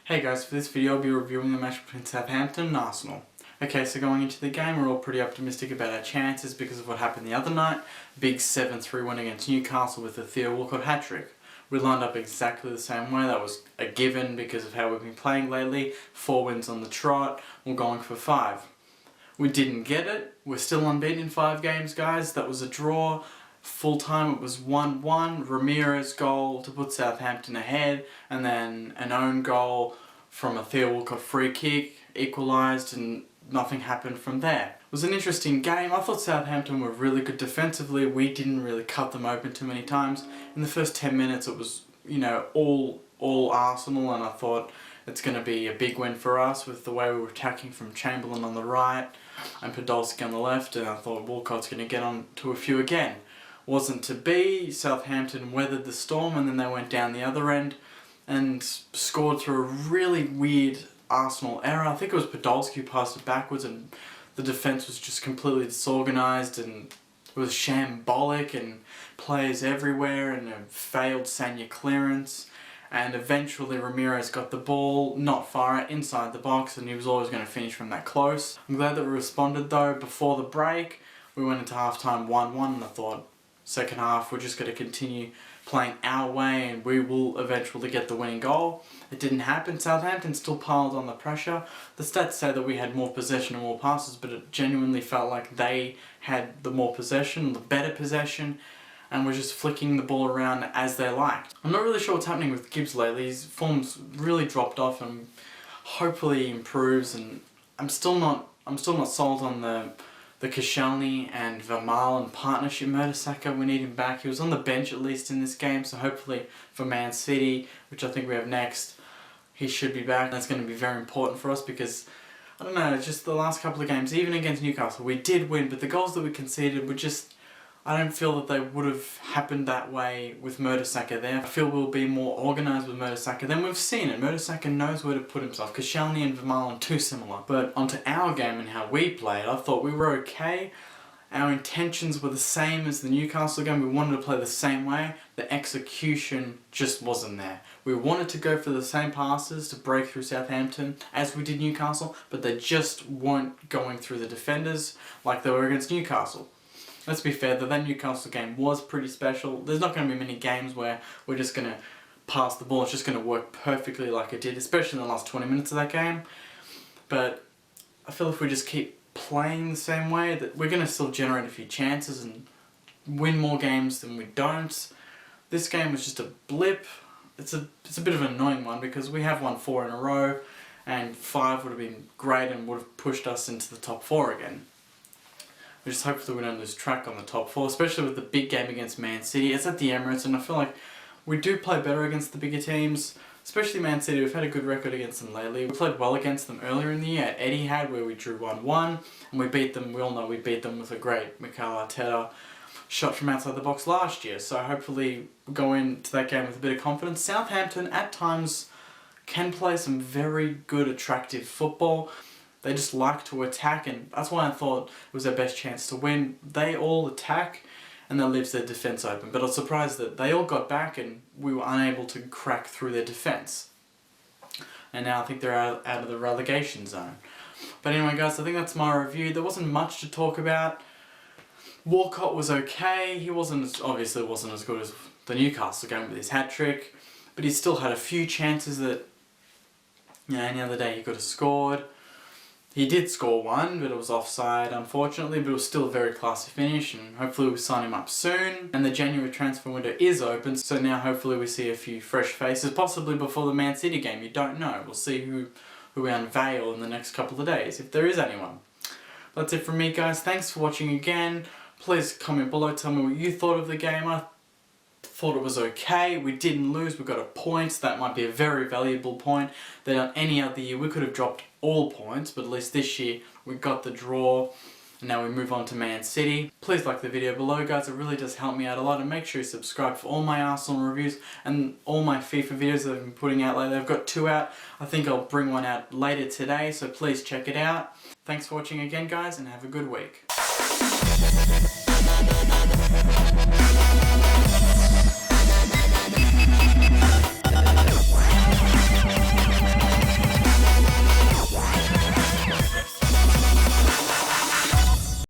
Hey guys, for this video I'll be reviewing the match between Southampton and Arsenal. Okay, so going into the game we're all pretty optimistic about our chances because of what happened the other night. Big 7-3 win against Newcastle with the Theo Walcott hat-trick. We lined up exactly the same way. That was a given because of how we've been playing lately. 4 wins on the trot, we're going for 5. We didn't get it. We're still unbeaten in 5 games, guys. That was a draw. Full time it was 1-1, Ramirez goal to put Southampton ahead, and then an own goal from a Theo Walcott free kick, equalised, and nothing happened from there. It was an interesting game. I thought Southampton were really good defensively. We didn't really cut them open too many times. In the first 10 minutes it was, all Arsenal, and I thought it's going to be a big win for us with the way we were attacking from Chamberlain on the right and Podolski on the left, and I thought Walcott's going to get on to a few again. Wasn't to be. Southampton weathered the storm and then they went down the other end and scored through a really weird Arsenal error. I think it was Podolski who passed it backwards and the defence was just completely disorganised and it was shambolic and players everywhere and a failed Sanya clearance, and eventually Ramirez got the ball not far out inside the box and he was always going to finish from that close. I'm glad that we responded though. Before the break we went into half time 1-1 and I thought second half we're just going to continue playing our way and we will eventually get the winning goal. It didn't happen. Southampton still piled on the pressure. The stats say that we had more possession and more passes, but it genuinely felt like they had the more possession, the better possession, and were just flicking the ball around as they liked. I'm not really sure what's happening with Gibbs lately. His form's really dropped off and hopefully he improves, and I'm still not sold on the Koscielny and Vermaelen partnership. Mertesacker, we need him back. He was on the bench at least in this game, so hopefully for Man City, which I think we have next, he should be back. That's going to be very important for us because, I don't know, just the last couple of games, even against Newcastle, we did win, but the goals that we conceded were just, I don't feel that they would have happened that way with Mertesacker there. I feel we'll be more organised with Mertesacker than we've seen it. Mertesacker knows where to put himself. Koscielny and Vermaelen too similar. But onto our game and how we played, I thought we were okay. Our intentions were the same as the Newcastle game. We wanted to play the same way. The execution just wasn't there. We wanted to go for the same passes to break through Southampton as we did Newcastle, but they just weren't going through the defenders like they were against Newcastle. Let's be fair, that Newcastle game was pretty special. There's not going to be many games where we're just going to pass the ball. It's just going to work perfectly like it did, especially in the last 20 minutes of that game. But I feel if we just keep playing the same way, that we're going to still generate a few chances and win more games than we don't. This game was just a blip. It's a bit of an annoying one because we have won 4 in a row and 5 would have been great and would have pushed us into the top 4 again. We just hopefully we don't lose track on the top 4, especially with the big game against Man City. It's at the Emirates and I feel like we do play better against the bigger teams, especially Man City. We've had a good record against them lately. We played well against them earlier in the year at Etihad where we drew 1-1 and we beat them. We all know we beat them with a great Mikel Arteta shot from outside the box last year. So hopefully we go into that game with a bit of confidence. Southampton at times can play some very good attractive football. They just like to attack, and that's why I thought it was their best chance to win. They all attack and that leaves their defence open, but I was surprised that they all got back and we were unable to crack through their defence. And now I think they're out of the relegation zone. But anyway guys, I think that's my review. There wasn't much to talk about. Walcott was okay. He obviously wasn't as good as the Newcastle game with his hat-trick, but he still had a few chances that, any other day he could have scored. He did score one, but it was offside unfortunately, but it was still a very classy finish and hopefully we'll sign him up soon. And the January transfer window is open, so now hopefully we see a few fresh faces, possibly before the Man City game, you don't know. We'll see who we unveil in the next couple of days, if there is anyone. That's it from me guys, thanks for watching again. Please comment below, tell me what you thought of the game. I thought it was okay. We didn't lose, we got a point. That might be a very valuable point. That on any other year we could have dropped all points, but at least this year we got the draw. And now we move on to Man City. Please like the video below guys, it really does help me out a lot, and make sure you subscribe for all my Arsenal reviews and all my FIFA videos that I've been putting out lately. I've got 2 out. I think I'll bring one out later today, so please check it out. Thanks for watching again guys, and have a good week.